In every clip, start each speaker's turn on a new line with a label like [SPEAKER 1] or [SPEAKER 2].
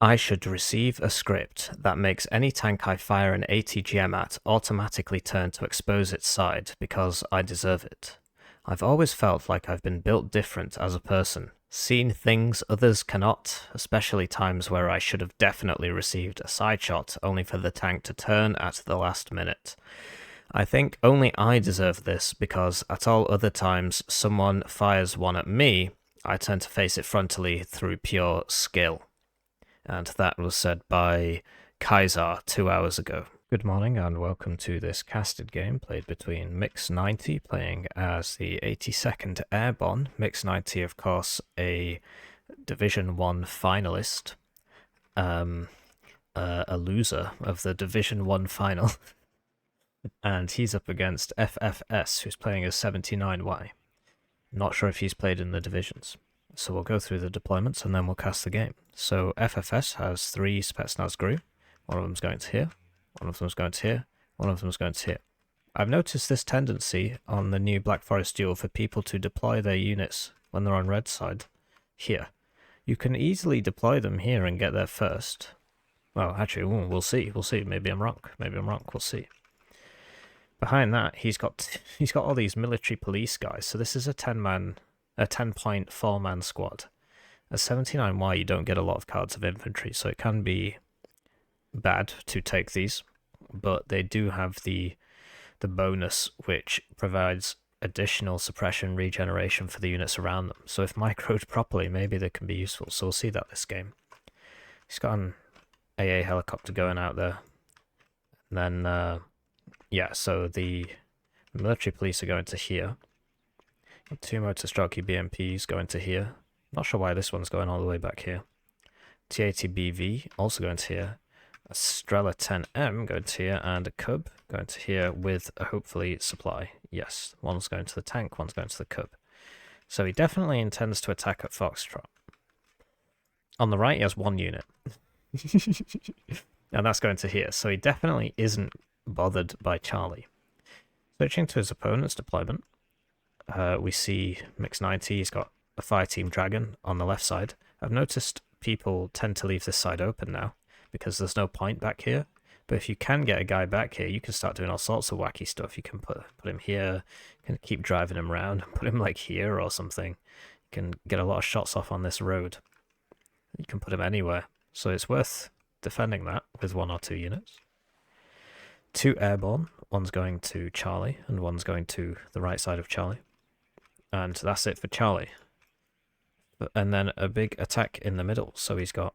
[SPEAKER 1] I should receive a script that makes any tank I fire an ATGM at automatically turn to expose its side because I deserve it. I've always felt like I've been built different as a person, seen things others cannot, especially times where I should have definitely received a side shot only for the tank to turn at the last minute. I think only I deserve this because at all other times someone fires one at me, I turn to face it frontally through pure skill. And that was said by Kaiser 2 hours ago. Good morning and welcome to this casted game played between Mix90 playing as the 82nd Airborne. Mix90, of course, a Division 1 finalist, a loser of the Division 1 final. And he's up against FFS, who's playing as 79Y. Not sure if he's played in the divisions. So we'll go through the deployments and then we'll cast the game. So FFS has 3 Spetsnaz GRU. One of them's going to here, one of them's going to here, one of them's going to here. I've noticed this tendency on the new Black Forest Duel for people to deploy their units when they're on red side here. You can easily deploy them here and get there first. Well, actually, we'll see. We'll see. Maybe I'm wrong. Maybe I'm wrong. We'll see. Behind that, he's got all these military police guys. So this is a 10-point 4-man squad. At 79Y, you don't get a lot of cards of infantry, so it can be bad to take these, but they do have the bonus which provides additional suppression regeneration for the units around them. So if microed properly, maybe they can be useful. So we'll see that this game. He's got an AA helicopter going out there. And then, yeah, so the military police are going to here. 2 motor-strokey BMPs going to here. Not sure why this one's going all the way back here. T80BV also going to here. A Strela 10M going to here, and a Cub going to here with a hopefully supply. Yes, one's going to the tank, one's going to the Cub. So he definitely intends to attack at Foxtrot. On the right, he has 1 unit. And that's going to here. So he definitely isn't bothered by Charlie. Switching to his opponent's deployment, we see Mix90, he's got a Fireteam Dragon on the left side. I've noticed people tend to leave this side open now because there's no point back here. But if you can get a guy back here, you can start doing all sorts of wacky stuff. You can put him here, you can keep driving him around, put him like here or something. You can get a lot of shots off on this road. You can put him anywhere. So it's worth defending that with 1 or 2 units. 2 Airborne, one's going to Charlie and one's going to the right side of Charlie. And that's it for Charlie. And then a big attack in the middle. So he's got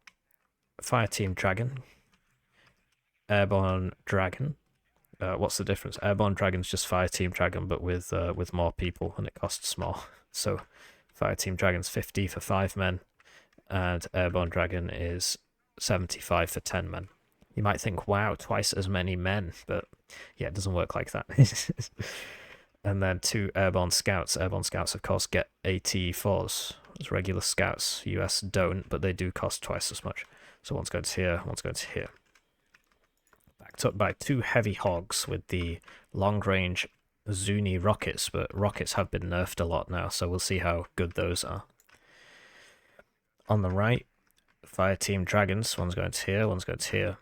[SPEAKER 1] Fireteam Dragon, Airborne Dragon. What's the difference? Airborne Dragon's just Fireteam Dragon, but with more people, and it costs more. So Fireteam Dragon's 50 for 5 men, and Airborne Dragon is 75 for 10 men. You might think, wow, twice as many men, but yeah, it doesn't work like that. And then 2 Airborne Scouts. Airborne Scouts, of course, get AT4s as regular Scouts. US don't, but they do cost twice as much. So one's going to here, one's going to here. Backed up by 2 heavy hogs with the long-range Zuni rockets, but rockets have been nerfed a lot now, so we'll see how good those are. On the right, Fireteam Dragons. One's going to here, one's going to here.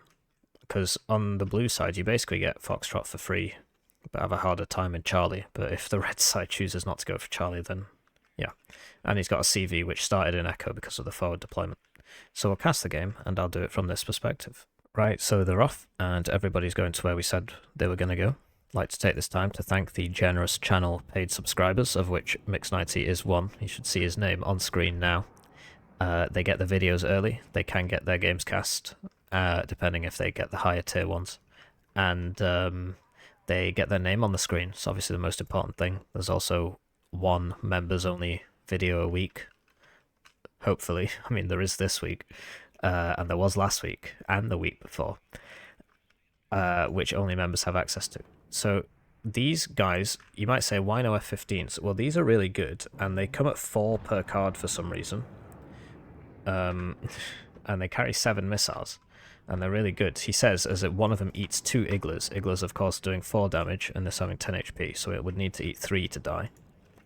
[SPEAKER 1] Because on the blue side, you basically get Foxtrot for free, but have a harder time in Charlie. But if the red side chooses not to go for Charlie, then yeah. And he's got a CV which started in Echo because of the forward deployment. So we'll cast the game, and I'll do it from this perspective. Right, so they're off, and everybody's going to where we said they were going to go. I'd like to take this time to thank the generous channel paid subscribers, of which Mix90 is one. You should see his name on screen now. They get the videos early. They can get their games cast, depending if they get the higher tier ones. And they get their name on the screen. It's obviously the most important thing. There's also 1 members-only video a week. Hopefully. I mean, there is this week. And there was last week, and the week before. Which only members have access to. So these guys, you might say, why no F-15s? Well, these are really good, and they come at 4 per card for some reason. And they carry 7 missiles. And they're really good. He says as that one of them eats 2 Iglas. Iglas, of course, doing 4 damage, and this having 10 HP, so it would need to eat 3 to die.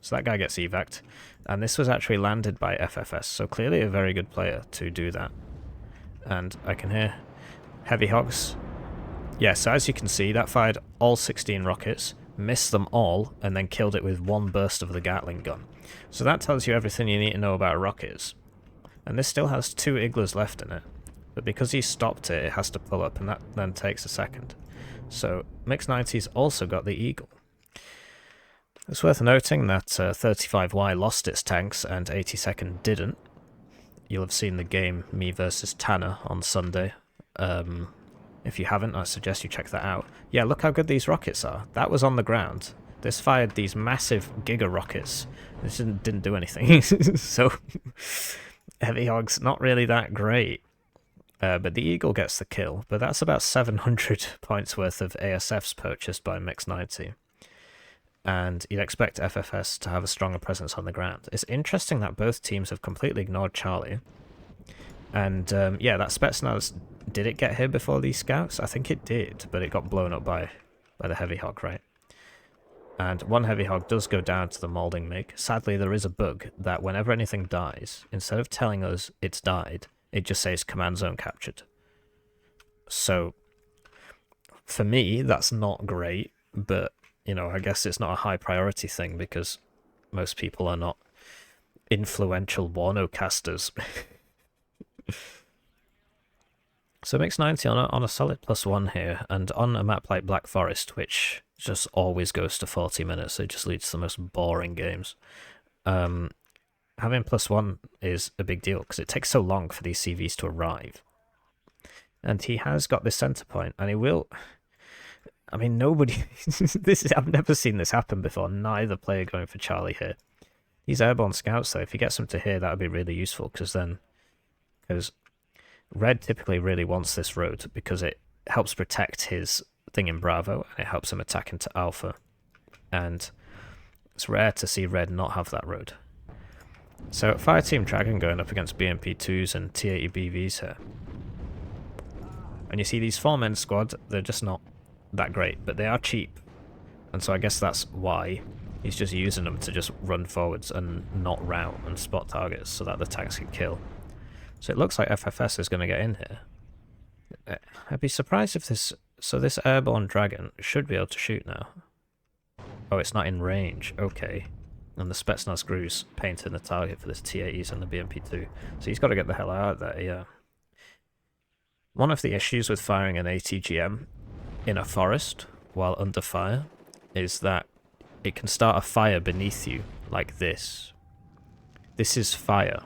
[SPEAKER 1] So that guy gets evac'd. And this was actually landed by FFS, so clearly a very good player to do that. and I can hear heavy hogs. Yeah, so as you can see, that fired all 16 rockets, missed them all, and then killed it with one burst of the Gatling gun. So that tells you everything you need to know about rockets. And this still has 2 igloos left in it, but because he stopped it, it has to pull up, and that then takes a second. So Mix-90's also got the Eagle. It's worth noting that 35Y lost its tanks and 82nd didn't. You'll have seen the game Me versus Tanner on Sunday. If you haven't, I suggest you check that out. Yeah, look how good these rockets are. That was on the ground. This fired these massive giga rockets. This didn't do anything. So, heavy hogs, not really that great. But the Eagle gets the kill. But that's about 700 points worth of ASFs purchased by Mix-90. And you'd expect FFS to have a stronger presence on the ground. It's interesting that both teams have completely ignored Charlie. And yeah, that Spetsnaz, did it get hit before these scouts? I think it did, but it got blown up by the heavy hog, right? And one heavy hog does go down to the molding MiG. Sadly, there is a bug that whenever anything dies, instead of telling us it's died, it just says command zone captured. So, for me, that's not great, but, you know, I guess it's not a high priority thing because most people are not influential Warno casters. So Mix-90 on a solid +1 here, and on a map like Black Forest, which just always goes to 40 minutes, it just leads to the most boring games. Having +1 is a big deal, because it takes so long for these CVs to arrive. And he has got this center point, and he will... I mean, nobody... I've never seen this happen before, neither player going for Charlie here. These airborne scouts, though, if he gets them to here, that would be really useful, because Red typically really wants this road because it helps protect his thing in Bravo and it helps him attack into Alpha. And it's rare to see Red not have that road. So Fireteam Dragon going up against BMP2s and T80 BVs here. And you see these 4-men squad, they're just not that great, but they are cheap. And so I guess that's why he's just using them to just run forwards and not route and spot targets so that the tanks can kill. So it looks like FFS is going to get in here. I'd be surprised if this... So this Airborne Dragon should be able to shoot now. Oh, it's not in range. Okay. And the Spetsnaz Gru's painting the target for this T80s and the BMP2. So he's got to get the hell out of there, yeah. One of the issues with firing an ATGM in a forest while under fire is that it can start a fire beneath you, like this. This is fire.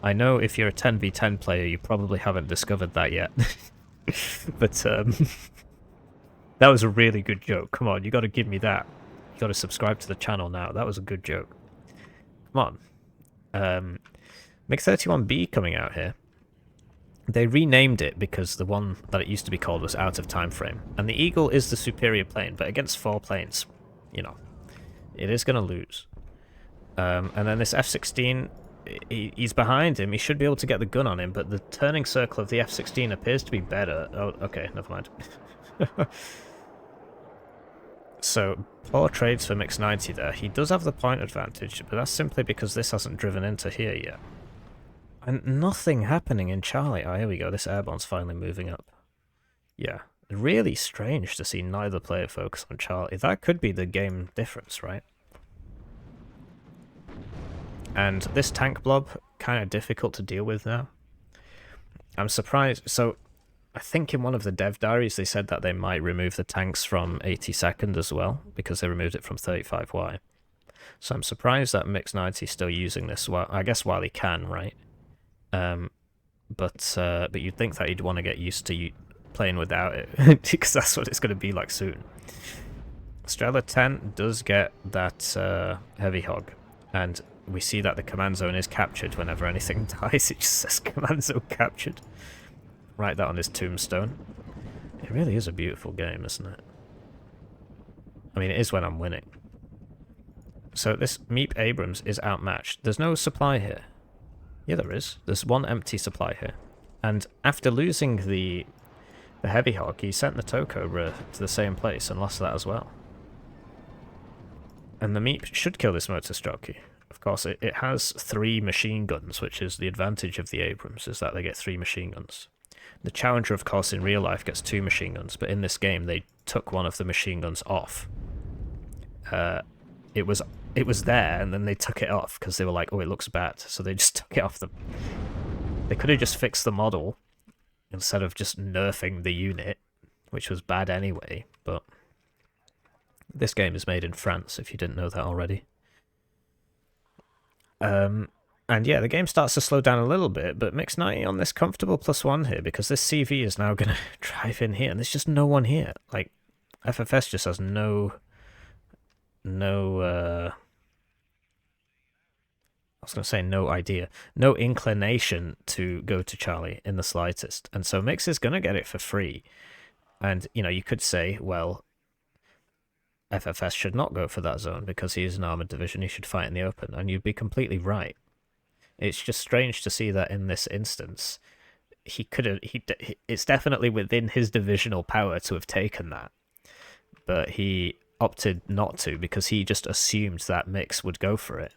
[SPEAKER 1] I know if you're a 10v10 player, you probably haven't discovered that yet. But, that was a really good joke. Come on, you gotta give me that. You gotta subscribe to the channel now. That was a good joke. Come on. MiG-31B coming out here. They renamed it because the one that it used to be called was out of time frame. And the Eagle is the superior plane, but against 4 planes, you know, it is gonna lose. And then this F-16... He's behind him, he should be able to get the gun on him, but the turning circle of the F-16 appears to be better. Oh, okay, never mind. So, poor trades for Mix-90 there. He does have the point advantage, but that's simply because this hasn't driven into here yet. And nothing happening in Charlie. Oh, here we go, this Airborne's finally moving up. Yeah, really strange to see neither player focus on Charlie. That could be the game difference, right? And this tank blob, kind of difficult to deal with now. I'm surprised. So, I think in one of the dev diaries they said that they might remove the tanks from 82nd as well, because they removed it from 35Y. So I'm surprised that Mix-90 is still using this, well, I guess while he can, right? But you'd think that he'd want to get used to playing without it, because that's what it's going to be like soon. Strela 10 does get that heavy hog, and we see that the command zone is captured whenever anything dies. It just says command zone captured. Write that on his tombstone. It really is a beautiful game, isn't it? I mean, it is when I'm winning. So this Meep Abrams is outmatched. There's no supply here. Yeah, there is. There's one empty supply here. And after losing the heavy hog, he sent the tow cobra to the same place and lost that as well. And the Meep should kill this motor stocky. Of course, it has 3 machine guns, which is the advantage of the Abrams, is that they get 3 machine guns. The Challenger, of course, in real life gets 2 machine guns, but in this game they took one of the machine guns off. It was there, and then they took it off because they were like, oh, it looks bad, so they just took it off. They could have just fixed the model instead of just nerfing the unit, which was bad anyway, but this game is made in France, if you didn't know that already. And yeah, the game starts to slow down a little bit, but Mix 90 on this comfortable +1 here, because this CV is now going to drive in here, and there's just no one here. Like, FFS just has no idea, no inclination to go to Charlie in the slightest. And so Mix is going to get it for free. And, you know, you could say, well, FFS should not go for that zone because he is an armored division, he should fight in the open. And you'd be completely right. It's just strange to see that in this instance, it's definitely within his divisional power to have taken that. But he opted not to because he just assumed that Mix would go for it.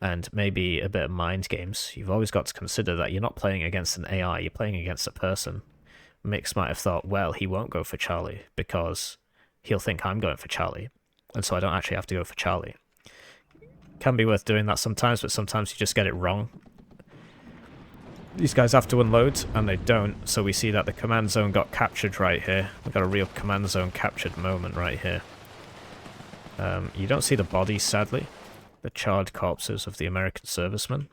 [SPEAKER 1] And maybe a bit of mind games. You've always got to consider that you're not playing against an AI, you're playing against a person. Mix might have thought, well, he won't go for Charlie because he'll think I'm going for Charlie, and so I don't actually have to go for Charlie. Can be worth doing that sometimes, but sometimes you just get it wrong. These guys have to unload, and they don't, so we see that the command zone got captured right here. We've got a real command zone captured moment right here. You don't see the bodies, sadly. The charred corpses of the American servicemen.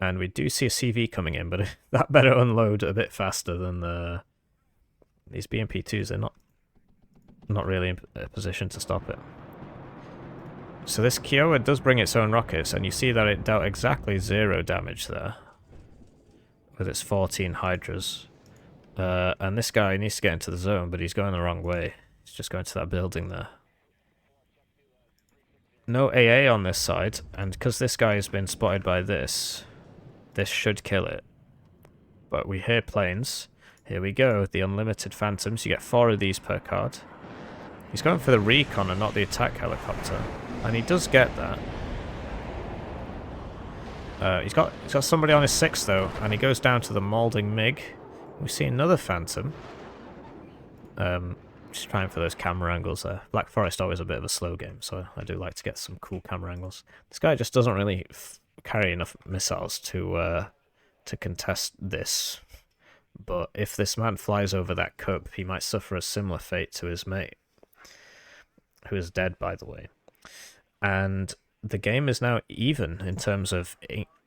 [SPEAKER 1] And we do see a CV coming in, but that better unload a bit faster than these BMP-2s. They're not really in a position to stop it. So this Kiowa does bring its own rockets, and you see that it dealt exactly 0 damage there with its 14 Hydras. And this guy needs to get into the zone, but he's going the wrong way. He's just going to that building there. No AA on this side, and because this guy has been spotted by this should kill it. But we hear planes. Here we go, the unlimited Phantoms. You get 4 of these per card. He's going for the recon and not the attack helicopter. And he does get that. He's got somebody on his 6 though, and he goes down to the Maulding MiG. We see another Phantom. Just trying for those camera angles there. Black Forest always a bit of a slow game, so I do like to get some cool camera angles. This guy just doesn't really carry enough missiles to contest this. But if this man flies over that cup, he might suffer a similar fate to his mate, who is dead, by the way. And the game is now even in terms of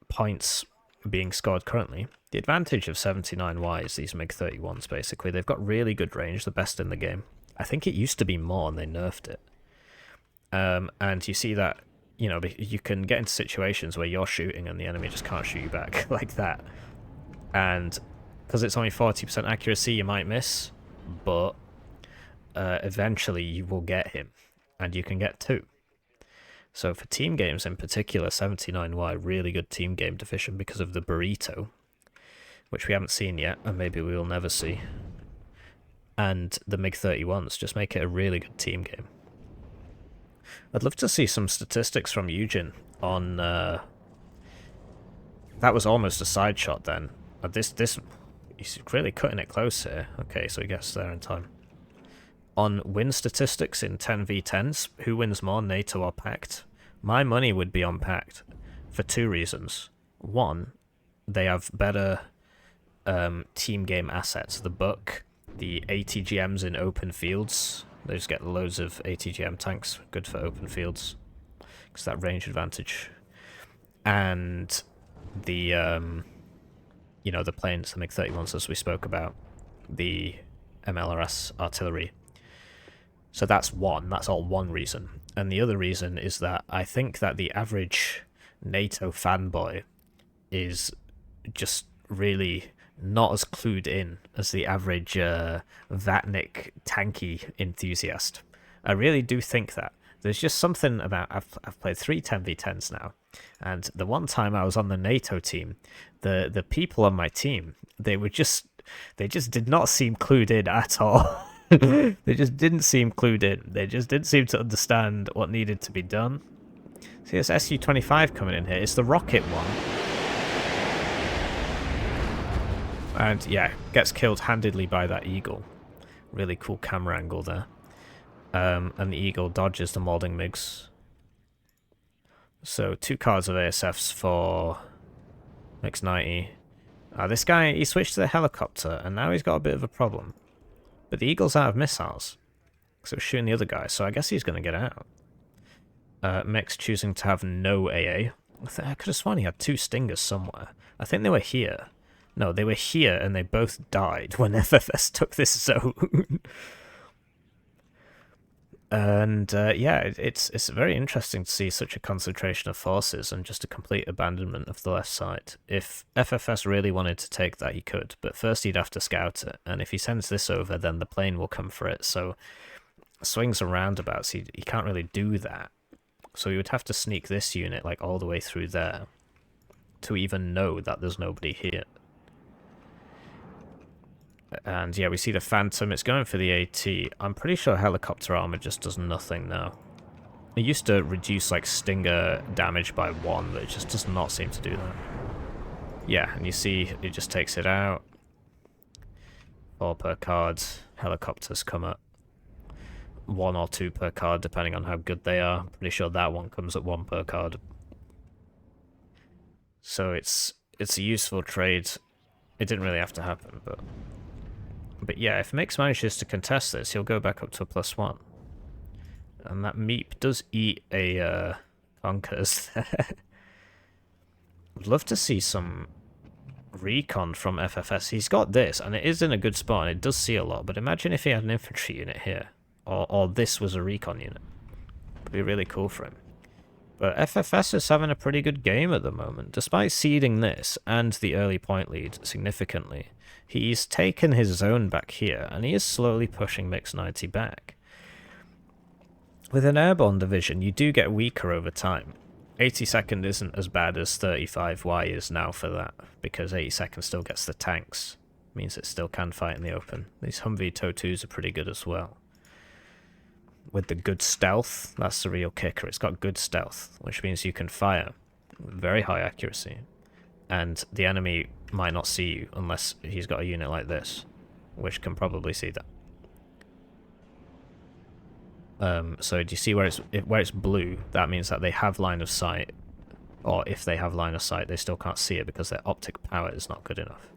[SPEAKER 1] points being scored currently. The advantage of 79Y is these MiG-31s, basically. They've got really good range, the best in the game. I think it used to be more, and they nerfed it. And you see that, you know, you can get into situations where you're shooting and the enemy just can't shoot you back like that. And because it's only 40% accuracy, you might miss, but eventually you will get him, and you can get 2. So for team games in particular, 79Y, really good team game division because of the Burrito, which we haven't seen yet, and maybe we will never see. And the MiG-31s just make it a really good team game. I'd love to see some statistics from Eugen on... that was almost a side shot then. He's really cutting it close here. Okay, so he gets there in time. On win statistics in 10v10s, who wins more, NATO or Pact? My money would be on Pact for 2 reasons. One, they have better team game assets. The Buck, the ATGMs in open fields, they just get loads of ATGM tanks, good for open fields, because that range advantage. And the, you know, the planes, the MiG-31s as we spoke about, the MLRS artillery. So that's all one reason. And the other reason is that I think that the average NATO fanboy is just really not as clued in as the average Vatnik tanky enthusiast. I really do think that. There's just something about... I've played 3 10v10s now, and the one time I was on the NATO team, the people on my team, they just did not seem clued in at all. They just didn't seem clued in. They just didn't seem to understand what needed to be done. See, it's SU-25 coming in here. It's the rocket one. And yeah, gets killed handedly by that eagle. Really cool camera angle there. And the eagle dodges the molding MiGs. So 2 cards of ASFs for X90. This guy, he switched to the helicopter, and now he's got a bit of a problem. But the eagle's out of missiles, so it's shooting the other guy, so I guess he's going to get out. Mix choosing to have no AA. I could have sworn he had 2 stingers somewhere. I think they were here. No, they were here, and they both died when FFS took this zone. And yeah, it's very interesting to see such a concentration of forces and just a complete abandonment of the left side. If FFS really wanted to take that, he could, but first he'd have to scout it, and if he sends this over, then the plane will come for it, so swings and roundabouts, he can't really do that. So he would have to sneak this unit like all the way through there to even know that there's nobody here. And yeah, we see the Phantom. It's going for the AT. I'm pretty sure helicopter armor just does nothing now. It used to reduce like Stinger damage by 1, but it just does not seem to do that. Yeah, and you see it just takes it out. 4 per card. Helicopters come up. 1 or 2 per card, depending on how good they are. I'm pretty sure that one comes at 1 per card. So it's a useful trade. It didn't really have to happen, but yeah, if Mix manages to contest this, he'll go back up to a +1. And that Meep does eat a Conkers there. I'd love to see some recon from FFS. He's got this, and it is in a good spot, and it does see a lot, but imagine if he had an infantry unit here. Or this was a recon unit. It'd be really cool for him. But FFS is having a pretty good game at the moment. Despite ceding this and the early point lead significantly, he's taken his zone back here, and he is slowly pushing Mix 90 back. With an airborne division, you do get weaker over time. 82nd isn't as bad as 35Y is now for that, because 82nd still gets the tanks. Means it still can fight in the open. These Humvee TOW2s are pretty good as well. With the good stealth, that's the real kicker. It's got good stealth, which means you can fire with very high accuracy. And the enemy might not see you unless he's got a unit like this, which can probably see that. So do you see where it's blue? That means that they have line of sight, or if they have line of sight, they still can't see it because their optic power is not good enough.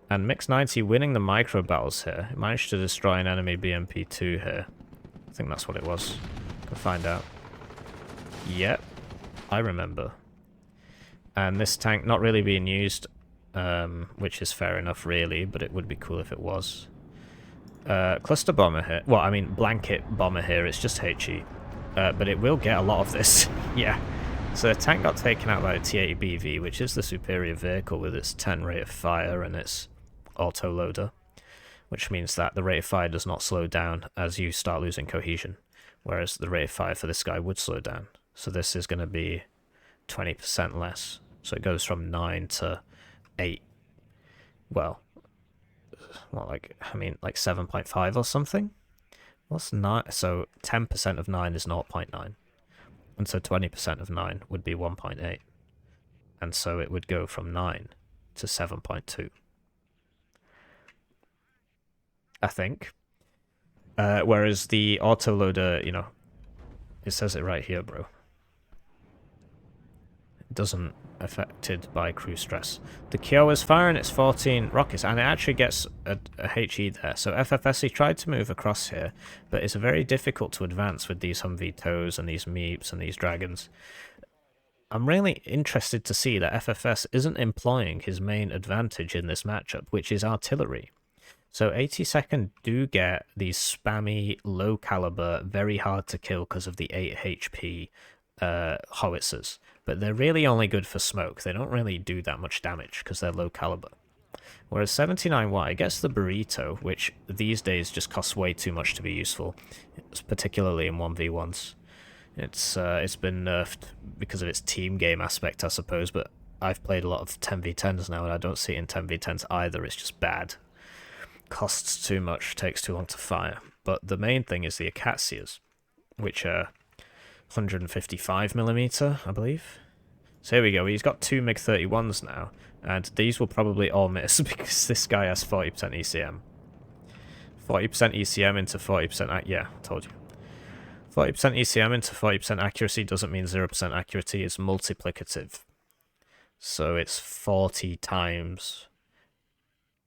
[SPEAKER 1] And Mix 90 winning the micro battles here. It managed to destroy an enemy BMP-2 here. I think that's what it was. Can find out. Yep, I remember. And this tank not really being used, which is fair enough really, but it would be cool if it was. Cluster bomber here. Well, I mean blanket bomber here, it's just HE. But it will get a lot of this. Yeah. So the tank got taken out by a T-80 BV, which is the superior vehicle with its 10 rate of fire and its auto-loader. Which means that the rate of fire does not slow down as you start losing cohesion, whereas the rate of fire for this guy would slow down. So this is going to be 20% less. So it goes from 9 to 8. Well, like 7.5 or something? What's 9? So 10% of 9 is 0.9. And so 20% of 9 would be 1.8. And so it would go from 9 to 7.2. I think. Whereas the autoloader, you know, it says it right here, bro. It doesn't affected by crew stress. The Kyo is firing its 14 rockets, and it actually gets a HE there. So FFSC tried to move across here, but it's very difficult to advance with these Humvee TOWs and these Meeps and these Dragons. I'm really interested to see that FFS isn't employing his main advantage in this matchup, which is artillery. So 82nd do get these spammy, low caliber, very hard to kill because of the 8 HP howitzers. But they're really only good for smoke. They don't really do that much damage because they're low caliber. Whereas 79Y gets the Burrito, which these days just costs way too much to be useful, particularly in 1v1s. It's been nerfed because of its team game aspect, I suppose, but I've played a lot of 10v10s now and I don't see it in 10v10s either. It's just bad. Costs too much, takes too long to fire. But the main thing is the Acacias, which are 155mm, I believe. So here we go. He's got 2 MiG-31s now, and these will probably all miss because this guy has 40% ECM. 40% ECM into 40%... yeah, told you. 40% ECM into 40% accuracy doesn't mean 0% accuracy. It's multiplicative. So it's 40 times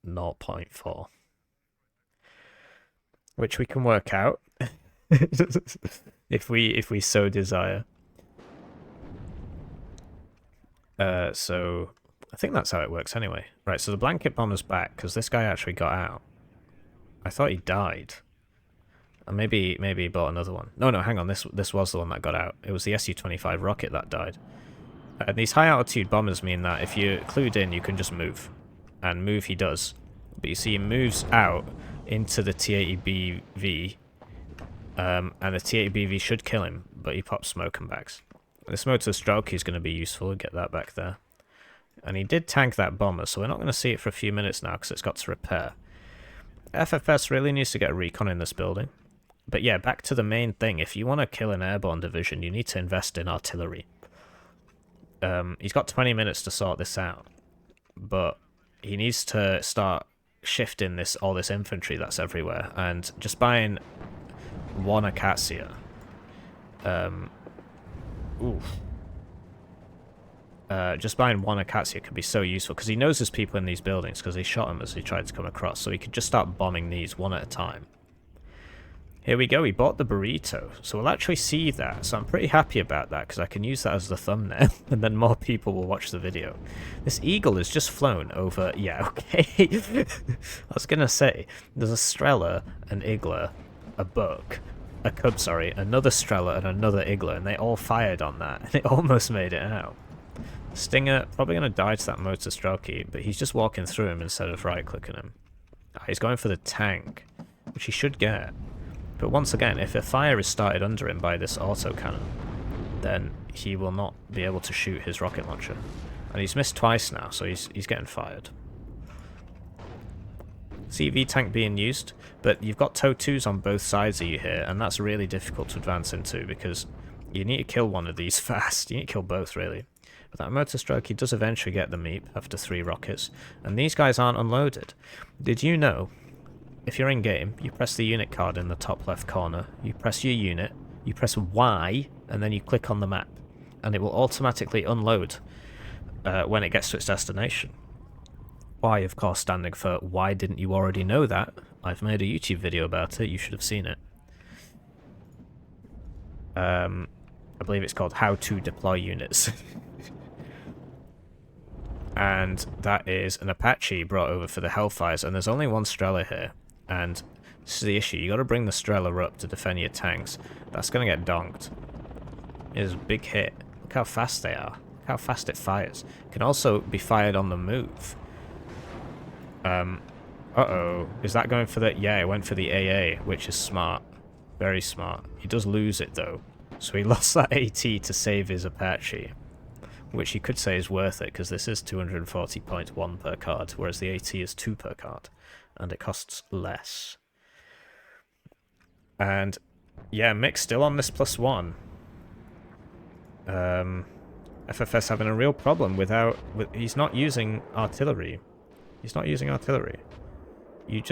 [SPEAKER 1] 0.4. Which we can work out if we so desire. So I think that's how it works anyway. Right, so the blanket bomber's back because this guy actually got out. I thought he died. And maybe he bought another one. No, hang on. This was the one that got out. It was the Su-25 rocket that died. These high altitude bombers mean that if you're clued in, you can just move. And move he does. But you see he moves out into the T-80BV. And the T-80BV should kill him, but he pops smoke and backs. This motor stroke is going to be useful. Get that back there. And he did tank that bomber, so we're not going to see it for a few minutes now because it's got to repair. FFS really needs to get a recon in this building. But yeah, back to the main thing. If you want to kill an airborne division, you need to invest in artillery. He's got 20 minutes to sort this out. But he needs to start shifting all this infantry that's everywhere. And just buying one Acacia. Just buying one Acacia could be so useful because he knows there's people in these buildings because he shot him as he tried to come across. So he could just start bombing these one at a time. Here we go, he bought the burrito, so we'll actually see that, so I'm pretty happy about that, because I can use that as the thumbnail, and then more people will watch the video. This eagle has just flown over, yeah, okay, I was going to say, there's a Strela, an Igla, a Buck, a Cub, sorry, another Strela, and another Igla, and they all fired on that, and it almost made it out. Stinger, probably going to die to that motor strokey, but he's just walking through him instead of right-clicking him. He's going for the tank, which he should get. But once again, if a fire is started under him by this autocannon, then he will not be able to shoot his rocket launcher. And he's missed twice now, so he's getting fired. CV tank being used, but you've got TOW-2s on both sides of you here, and that's really difficult to advance into because you need to kill one of these fast. You need to kill both, really. But that motor stroke, he does eventually get the meep after 3 rockets, and these guys aren't unloaded. Did you know? If you're in game, you press the unit card in the top left corner, you press your unit, you press Y, and then you click on the map, and it will automatically unload when it gets to its destination. Y, of course, standing for why didn't you already know that? I've made a YouTube video about it, you should have seen it. I believe it's called How to Deploy Units. And that is an Apache brought over for the Hellfires, and there's only one Strela here. And this is the issue, you got to bring the Strela up to defend your tanks. That's going to get donked. It is a big hit. Look how fast they are. Look how fast it fires. It can also be fired on the move. Uh-oh. Is that going for the... yeah, it went for the AA, which is smart. Very smart. He does lose it, though. So he lost that AT to save his Apache. Which you could say is worth it, because this is 240.1 per card, whereas the AT is 2 per card. And it costs less. And yeah, Mick's still on this +1. FFS having a real problem he's not using artillery. He's not using artillery. You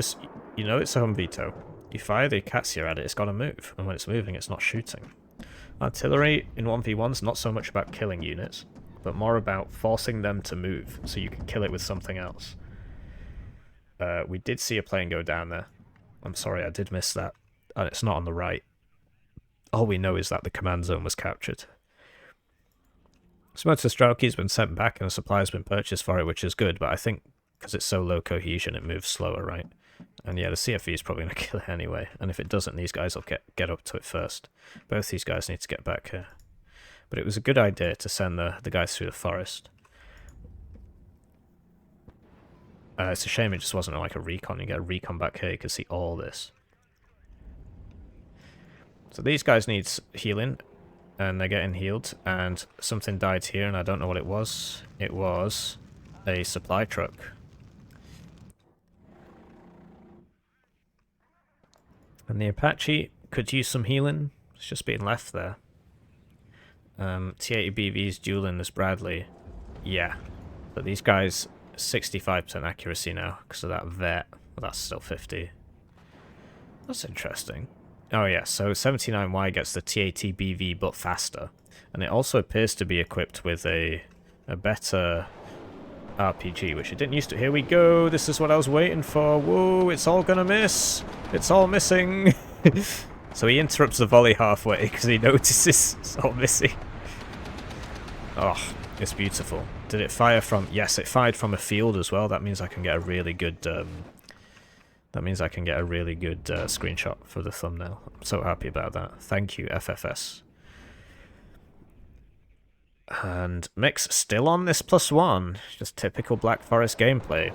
[SPEAKER 1] know it's a home veto. You fire the Acacia at it, it's got to move. And when it's moving, it's not shooting. Artillery in 1v1 is not so much about killing units, but more about forcing them to move so you can kill it with something else. We did see a plane go down there. I'm sorry, I did miss that. And it's not on the right. All we know is that the command zone was captured. Motor Strelky's been sent back and a supply has been purchased for it, which is good, but I think because it's so low cohesion, it moves slower, right? And yeah, the CFE is probably going to kill it anyway. And if it doesn't, these guys will get up to it first. Both these guys need to get back here. But it was a good idea to send the guys through the forest. It's a shame it just wasn't like a recon. You get a recon back here, you can see all this. So these guys need healing, and they're getting healed, and something died here, and I don't know what it was. It was a supply truck. And the Apache could use some healing. It's just being left there. T80BV's dueling this Bradley. Yeah. But these guys, 65% accuracy now because of that vet. Well, that's still 50. That's interesting. Oh yeah, so 79Y gets the T80BV but faster. And it also appears to be equipped with a better RPG, which it didn't used to. Here we go, this is what I was waiting for. Whoa, it's all gonna miss. It's all missing. So he interrupts the volley halfway because he notices it's all missing. Oh, it's beautiful. Did it fire from... Yes, it fired from a field as well. That means I can get a really good... screenshot for the thumbnail. I'm so happy about that. Thank you, FFS. And Mick's still on this +1. Just typical Black Forest gameplay.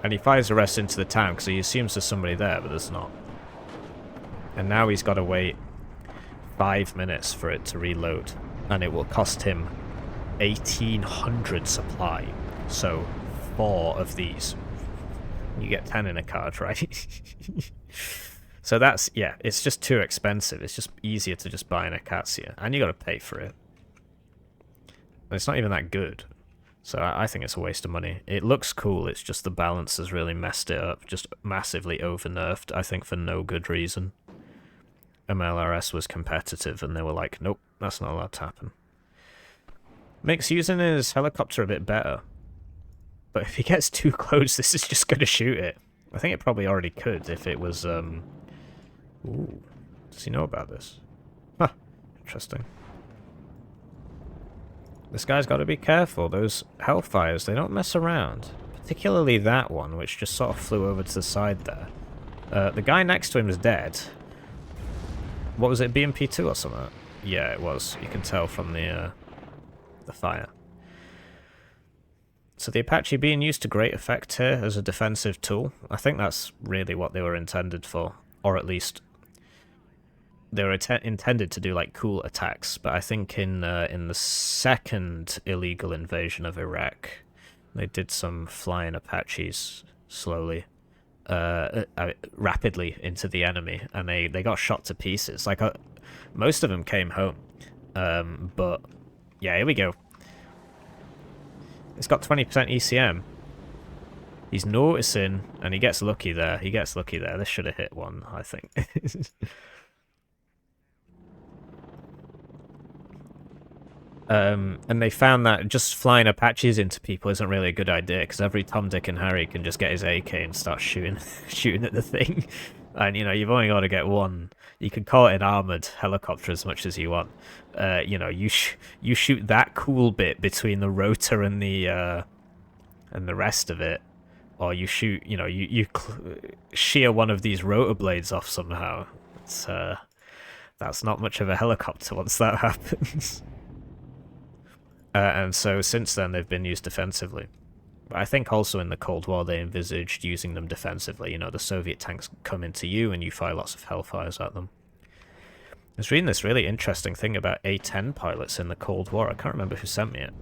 [SPEAKER 1] And he fires the rest into the town because he assumes there's somebody there, but there's not. And now he's got to wait 5 minutes for it to reload. And it will cost him 1,800 supply. So 4 of these. You get 10 in a card, right? So that's, yeah, it's just too expensive. It's just easier to just buy an Acacia. And you got to pay for it. And it's not even that good. So I think it's a waste of money. It looks cool, it's just the balance has really messed it up. Just massively over-nerfed, I think for no good reason. MLRS was competitive and they were like, nope, that's not allowed to happen. Mick's using his helicopter a bit better. But if he gets too close, this is just going to shoot it. I think it probably already could if it was... Ooh, does he know about this? Huh, interesting. This guy's got to be careful. Those Hellfires, they don't mess around. Particularly that one, which just sort of flew over to the side there. The guy next to him is dead. What was it, BMP2 or something? Yeah, it was. You can tell from the fire. So the Apache being used to great effect here as a defensive tool. I think that's really what they were intended for. Or at least they were intended to do like cool attacks. But I think in the second illegal invasion of Iraq, they did some flying Apaches slowly, rapidly into the enemy, and they got shot to pieces. Like most of them came home. But yeah, here we go. It's got 20% ECM. He's noticing, and he gets lucky there. He gets lucky there. This should have hit one, I think. And they found that just flying Apaches into people isn't really a good idea, because every Tom, Dick, and Harry can just get his AK and start shooting at the thing. And, you know, you've only got to get one. You can call it an armoured helicopter as much as you want. You know, you shoot that cool bit between the rotor and the rest of it, or you shoot, you know, you shear one of these rotor blades off somehow. It's that's not much of a helicopter once that happens. And so since then they've been used defensively. But I think also in the Cold War they envisaged using them defensively. You know, the Soviet tanks come into you and you fire lots of Hellfires at them. I was reading this really interesting thing about A-10 pilots in the Cold War. I can't remember who sent me it.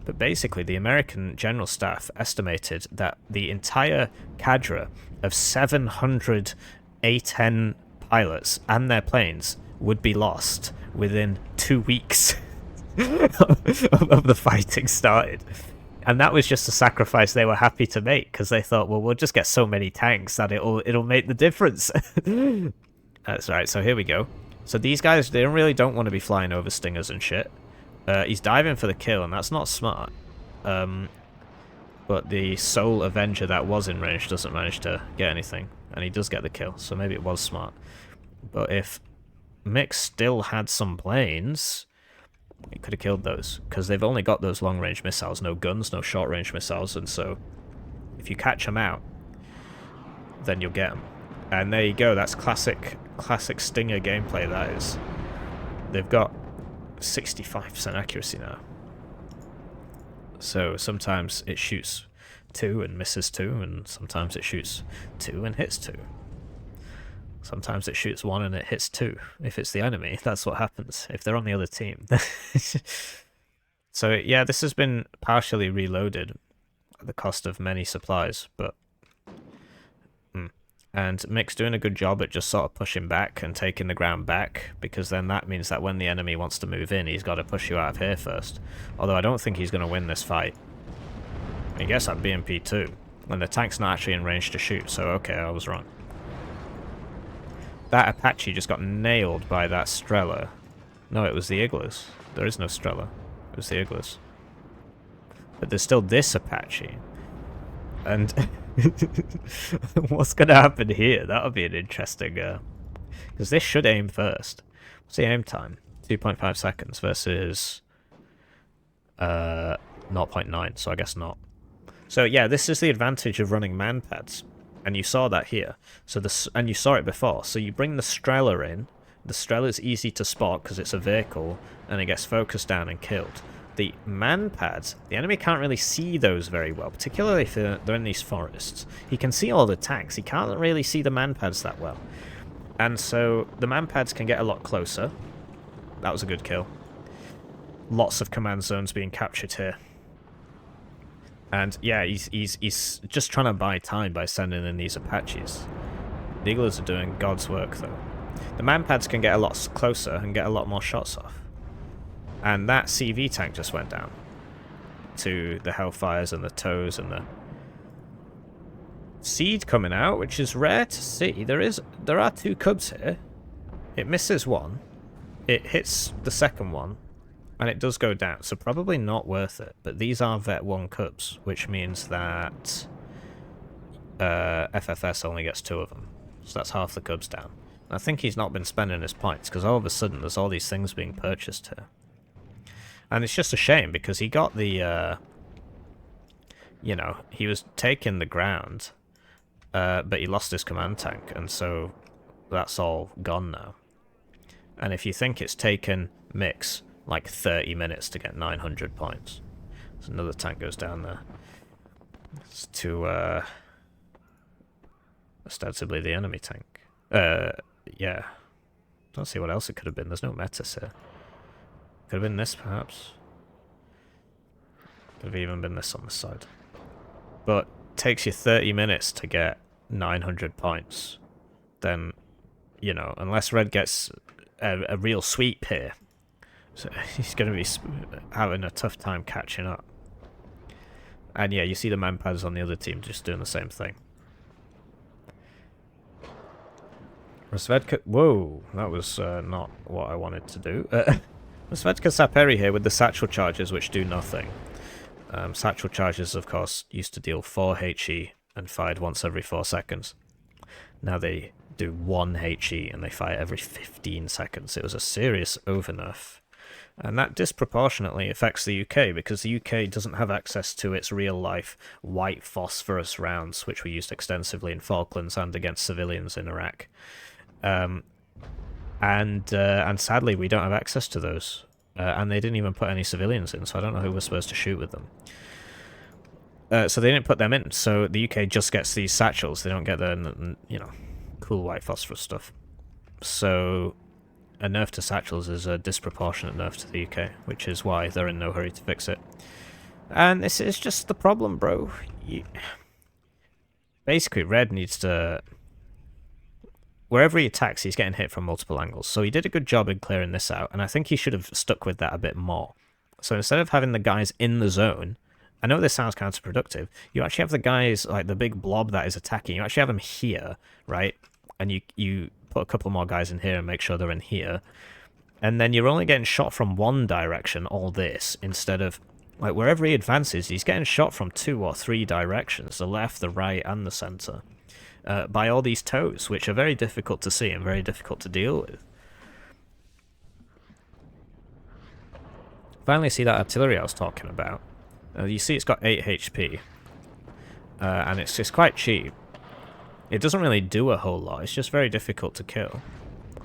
[SPEAKER 1] But basically the American General Staff estimated that the entire cadre of 700 A-10 pilots and their planes would be lost within 2 weeks of the fighting started. And that was just a sacrifice they were happy to make, because they thought, well, we'll just get so many tanks that it'll make the difference. That's right, so here we go. So these guys, they really don't want to be flying over stingers and shit. He's diving for the kill, and that's not smart. But the sole Avenger that was in range doesn't manage to get anything, and he does get the kill, so maybe it was smart. But if Mick still had some planes, he could have killed those, because they've only got those long-range missiles, no guns, no short-range missiles, and so if you catch them out, then you'll get them. And there you go, that's classic Stinger gameplay, that is. They've got 65% accuracy now. So sometimes it shoots 2 and misses 2, and sometimes it shoots 2 and hits 2. Sometimes it shoots 1 and it hits 2. If it's the enemy, that's what happens. If they're on the other team. So yeah, this has been partially reloaded at the cost of many supplies, but... And Mick's doing a good job at just sort of pushing back and taking the ground back, because then that means that when the enemy wants to move in, he's got to push you out of here first. Although I don't think he's going to win this fight. He gets that BMP too, and the tank's not actually in range to shoot, so okay, I was wrong. That Apache just got nailed by that Strela. No, it was the Igloos. There is no Strela. It was the Igloos. But there's still this Apache. And what's going to happen here? That'll be an interesting... because this should aim first. What's the aim time? 2.5 seconds versus 0.9, so I guess not. So yeah, this is the advantage of running man pads. And you saw that here. So and you saw it before. So you bring the Strela in. The Strela is easy to spot because it's a vehicle, and it gets focused down and killed. The man pads, the enemy can't really see those very well, particularly if they're in these forests. He can see all the tanks. He can't really see the man pads that well. And so the man pads can get a lot closer. That was a good kill. Lots of command zones being captured here. And yeah, he's just trying to buy time by sending in these Apaches. The Eagles are doing God's work, though. The man-pads can get a lot closer and get a lot more shots off. And that CV tank just went down to the Hellfires and the Toes and the Seed coming out, which is rare to see. There are 2 Cubs here. It misses one. It hits the second one. And it does go down, so probably not worth it. But these are Vet 1 Cubs, which means that FFS only gets 2 of them. So that's half the Cubs down. I think he's not been spending his points, because all of a sudden there's all these things being purchased here. And it's just a shame, because he got the, you know, he was taking the ground, but he lost his command tank, and so that's all gone now. And if you think it's taken Mix like 30 minutes to get 900 points. So another tank goes down there. It's to, ostensibly the enemy tank. Yeah. Don't see what else it could have been. There's no metas here. Could have been this, perhaps. Could have even been this on the side. But takes you 30 minutes to get 900 points. Then, you know, unless Red gets a real sweep here, so he's going to be having a tough time catching up. And yeah, you see the man-pads on the other team just doing the same thing. Rozvedka... Whoa, that was not what I wanted to do. Rozvedka Saperi here with the satchel charges, which do nothing. Satchel charges, of course, used to deal 4 HE and fired once every 4 seconds. Now they do 1 HE and they fire every 15 seconds. It was a serious overnerf. And that disproportionately affects the UK, because the UK doesn't have access to its real-life white phosphorus rounds, which were used extensively in Falklands and against civilians in Iraq. And sadly, we don't have access to those. And they didn't even put any civilians in, so I don't know who we're supposed to shoot with them. So they didn't put them in, so the UK just gets these satchels. They don't get the, you know, cool white phosphorus stuff. So a nerf to satchels is a disproportionate nerf to the UK, which is why they're in no hurry to fix it. And this is just the problem, bro. Basically, Red needs to... Wherever he attacks, he's getting hit from multiple angles. So he did a good job in clearing this out, and I think he should have stuck with that a bit more. So instead of having the guys in the zone... I know this sounds counterproductive. You actually have the guys, like the big blob that is attacking, you actually have them here, right? And you put a couple more guys in here and make sure they're in here. And then you're only getting shot from one direction, all this, instead of, like, wherever he advances, he's getting shot from 2 or 3 directions, the left, the right, and the center, by all these toes, which are very difficult to see and very difficult to deal with. Finally see that artillery I was talking about. You see it's got 8 HP, and it's quite cheap. It doesn't really do a whole lot, it's just very difficult to kill.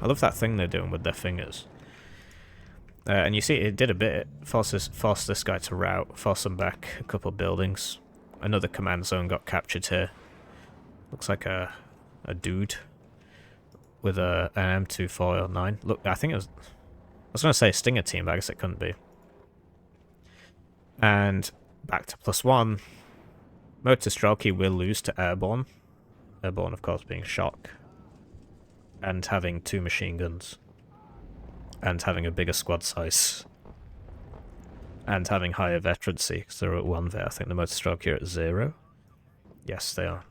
[SPEAKER 1] I love that thing they're doing with their fingers. And you see it did a bit. Forced this guy to rout, force him back a couple of buildings. Another command zone got captured here. Looks like a dude with an M2409. Look, I think it was... I was going to say a Stinger team, but I guess it couldn't be. And back to +1. Motor Strelky will lose to Airborne. Airborne, of course, being shock. And having 2 machine guns. And having a bigger squad size. And having higher veterancy, because they're at 1 there. I think the motor stroke here at 0. Yes, they are.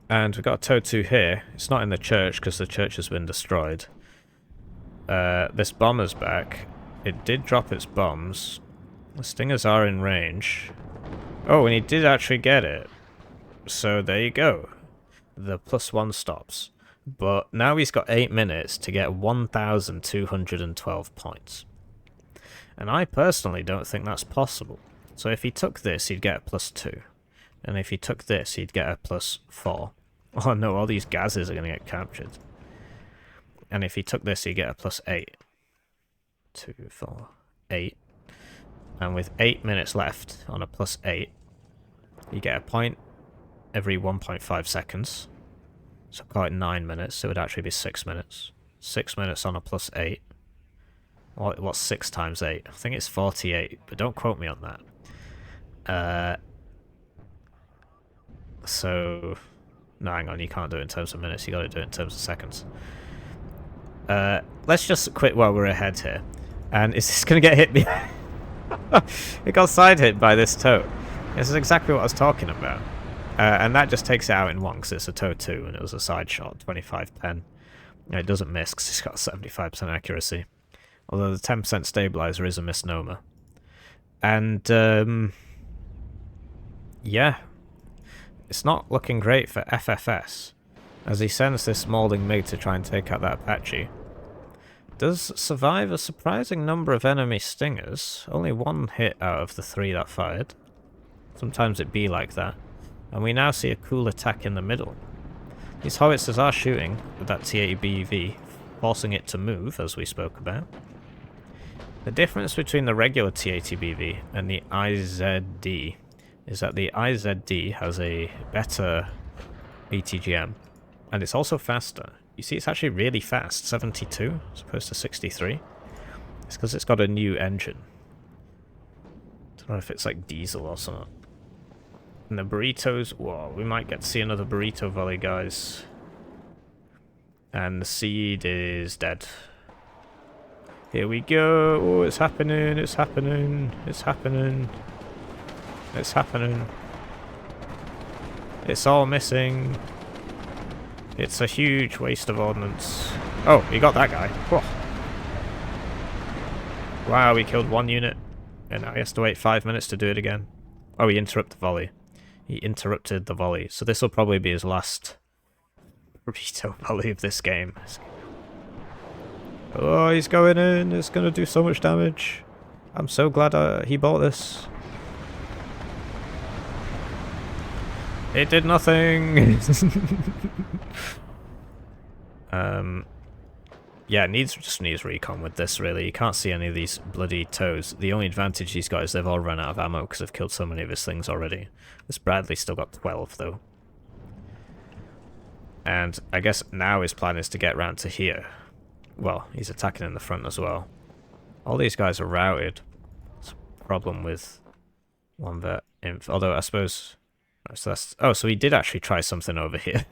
[SPEAKER 1] And we've got a Tonto here. It's not in the church, because the church has been destroyed. This bomber's back. It did drop its bombs. The stingers are in range. Oh, and he did actually get it. So there you go. The +1 stops. But now he's got 8 minutes to get 1,212 points. And I personally don't think that's possible. So if he took this, he'd get a +2. And if he took this, he'd get a +4. Oh no, all these gases are going to get captured. And if he took this, he'd get a +8. 2, 4, 8. And with 8 minutes left on a +8, you get a point every 1.5 seconds. So call it 9 minutes, so it would actually be 6 minutes. 6 minutes on a +8. What's 6 times 8? I think it's 48, but don't quote me on that. So... No, hang on, you can't do it in terms of minutes, you gotta do it in terms of seconds. Let's just quit while we're ahead here. And is this gonna get hit me? It got side hit by this tow. This is exactly what I was talking about. And that just takes it out in 1 because it's a tow 2 and it was a side shot, 25 pen. And it doesn't miss because it's got 75% accuracy. Although the 10% stabilizer is a misnomer. And, yeah. It's not looking great for FFS. As he sends this Mauling MiG to try and take out that Apache. Does survive a surprising number of enemy stingers. Only 1 hit out of the 3 that fired. Sometimes it be like that. And we now see a cool attack in the middle. These howitzers are shooting with that T-80 BEV, forcing it to move, as we spoke about. The difference between the regular T-80 BEV and the IZD is that the IZD has a better ATGM, and it's also faster. You see, it's actually really fast, 72 as opposed to 63. It's because it's got a new engine. Don't know if it's like diesel or something. And the burritos, whoa, we might get to see another burrito volley, guys. And the seed is dead. Here we go. Oh, it's happening, it's happening, it's happening. It's happening. It's all missing. It's a huge waste of ordnance. Oh, he got that guy. Whoa. Wow, we killed 1 unit. And now he has to wait 5 minutes to do it again. Oh, he interrupted the volley. He interrupted the volley. So this will probably be his last burrito volley of this game. Oh, he's going in. It's going to do so much damage. I'm so glad he bought this. It did nothing. Yeah, just needs recon with this, really. You can't see any of these bloody toes. The only advantage he's got is they've all run out of ammo because they've killed so many of his things already. This Bradley's still got 12, though. And I guess now his plan is to get round to here. Well, he's attacking in the front as well. All these guys are routed. It's a problem with one vet inf. Although I suppose... So that's, oh, so he did actually try something over here.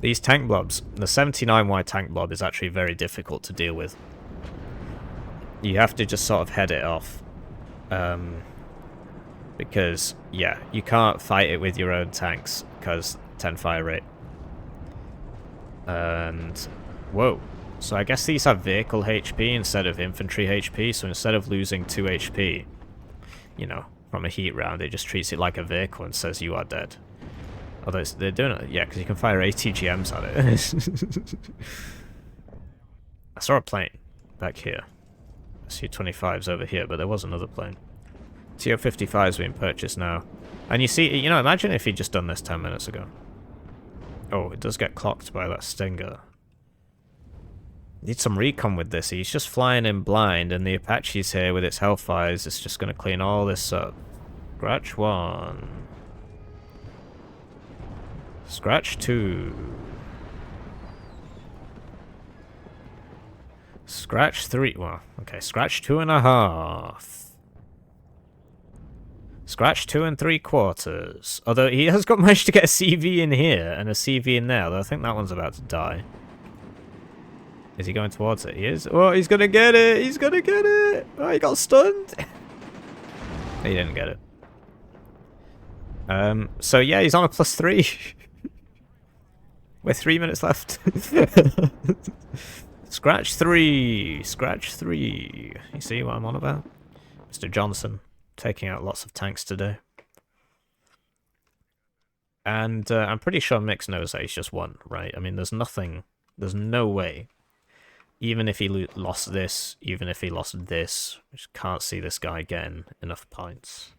[SPEAKER 1] These tank blobs, the 79Y tank blob is actually very difficult to deal with. You have to just sort of head it off. Because, yeah, you can't fight it with your own tanks, because 10 fire rate. And, whoa. So I guess these have vehicle HP instead of infantry HP, so instead of losing 2 HP, you know, from a heat round, it just treats it like a vehicle and says you are dead. Although they're doing it, yeah, because you can fire ATGMs at it. I saw a plane back here. I see 25s over here, but there was another plane. TO-55 is being purchased now. And you see, you know, imagine if he'd just done this 10 minutes ago. Oh, it does get clocked by that Stinger. Need some recon with this. He's just flying in blind, and the Apache's here with its Hellfires. It's just going to clean all this up. Scratch 1. Scratch 2. Scratch 3. Well, okay, scratch 2.5. Scratch 2 3/4. Although he has managed to get a CV in here and a CV in there, though I think that one's about to die. Is he going towards it? He is. Oh, he's gonna get it! He's gonna get it! Oh, he got stunned! He didn't get it. So yeah, he's on a +3. With 3 minutes left. Scratch 3! Scratch 3! You see what I'm on about? Mr. Johnson taking out lots of tanks today. And I'm pretty sure Mix knows that he's just won, right? I mean, there's no way. Even if he lost this, even if he lost this, I just can't see this guy getting enough points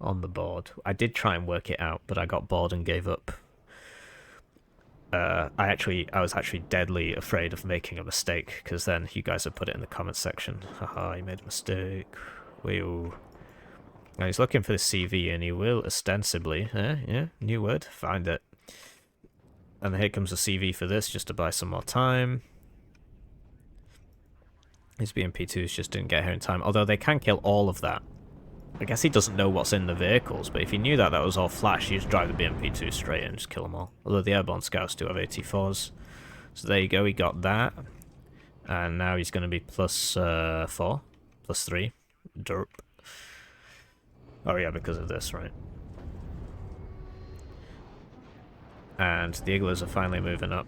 [SPEAKER 1] on the board. I did try and work it out, but I got bored and gave up. I was actually deadly afraid of making a mistake, because then you guys would put it in the comments section. Haha, you made a mistake. Wee-oo. Now he's looking for the CV, and he will ostensibly, yeah, new word, find it. And here comes the CV for this, just to buy some more time. His BMP2s just didn't get here in time, although they can kill all of that. I guess he doesn't know what's in the vehicles, but if he knew that was all flash, he'd just drive the BMP2 straight in and just kill them all. Although the Airborne Scouts do have AT4s. So there you go, he got that. And now he's going to be +4, +3. Derp. Oh yeah, because of this, right? And the Igloos are finally moving up.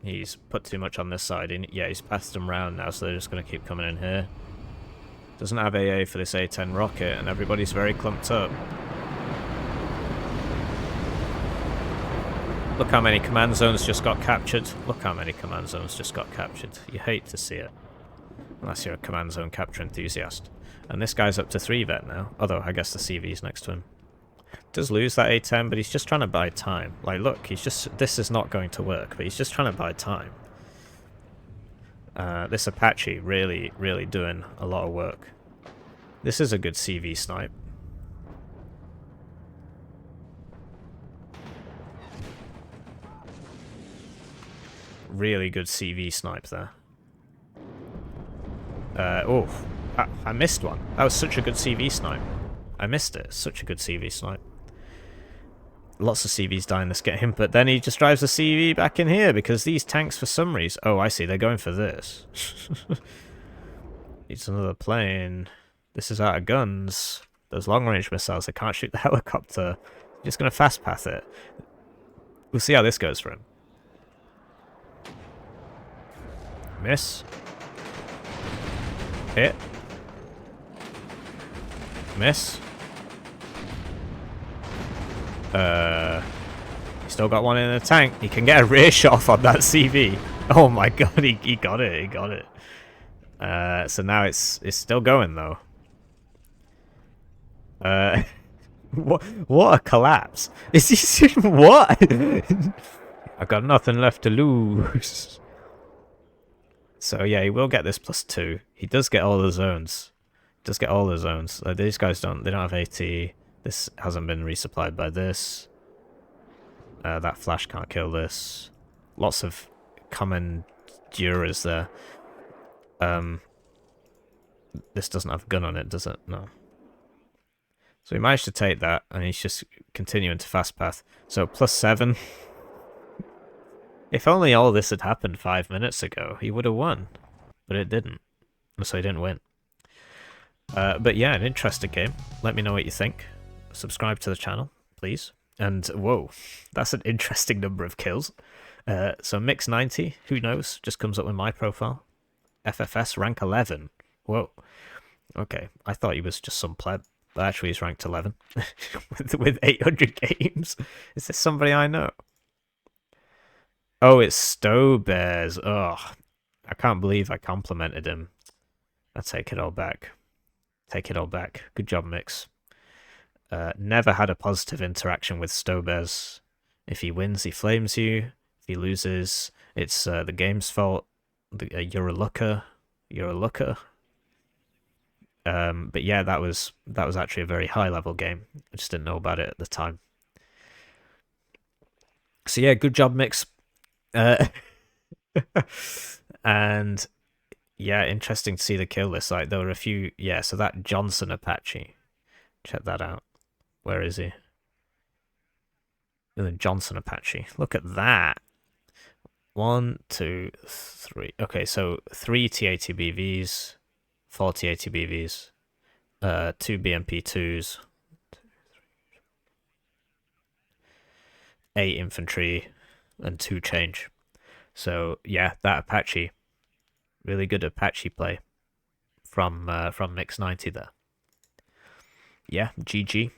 [SPEAKER 1] He's put too much on this side. Yeah, he's passed them round now, so they're just going to keep coming in here. Doesn't have AA for this A-10 rocket, and everybody's very clumped up. Look how many command zones just got captured. Look how many command zones just got captured. You hate to see it. Unless you're a command zone capture enthusiast. And this guy's up to 3 vet now. Although, I guess the CV's next to him. Does lose that A-10, but he's just trying to buy time. Like, look, he's just... This is not going to work, but he's just trying to buy time. This Apache really, really doing a lot of work. This is a good CV snipe. Really good CV snipe there. Oh, I missed one. That was such a good CV snipe. I missed it. Such a good CV snipe. Lots of CVs die in this game, but then he just drives the CV back in here because these tanks, for some reason... Oh, I see. They're going for this. It's another plane. This is out of guns. Those long-range missiles, they can't shoot the helicopter. You're just going to fast-path it. We'll see how this goes for him. Miss. Hit. Miss. He still got one in the tank. He can get a rear shot off on that CV. Oh my god, he got it, he got it. So now it's still going though. What a collapse. Is he what? I've got nothing left to lose. So yeah, he will get this +2. He does get all the zones. Does get all the zones. These guys don't have AT. This hasn't been resupplied by this. That flash can't kill this. Lots of common Duras there. This doesn't have a gun on it, does it? No. So he managed to take that, and he's just continuing to fast path. So +7. If only all this had happened 5 minutes ago, he would have won. But it didn't. So he didn't win. But yeah, an interesting game. Let me know what you think. Subscribe to the channel, please. And whoa, that's an interesting number of kills. So Mix 90, who knows? Just comes up with my profile. FFS rank 11. Whoa. Okay, I thought he was just some pleb. But actually he's ranked 11. with 800 games. Is this somebody I know? Oh, it's StoBez. Oh, I can't believe I complimented him. I take it all back. Take it all back. Good job, Mix. Never had a positive interaction with StoBez. If he wins, he flames you. If he loses, it's the game's fault. You're a looker. You're a looker. But yeah, that was actually a very high level game. I just didn't know about it at the time. So yeah, good job, Mix. And Yeah, interesting to see the kill list. Like there were a few. Yeah, so that Johnson Apache. Check that out. Where is he? The Johnson Apache. Look at that. 1, 2, 3. Okay, so 3 TATBVs, 4 TATBVs, 2 BMP2s, 8 infantry, and 2 change. So yeah, that Apache, really good Apache play from Mix 90 there. Yeah, GG.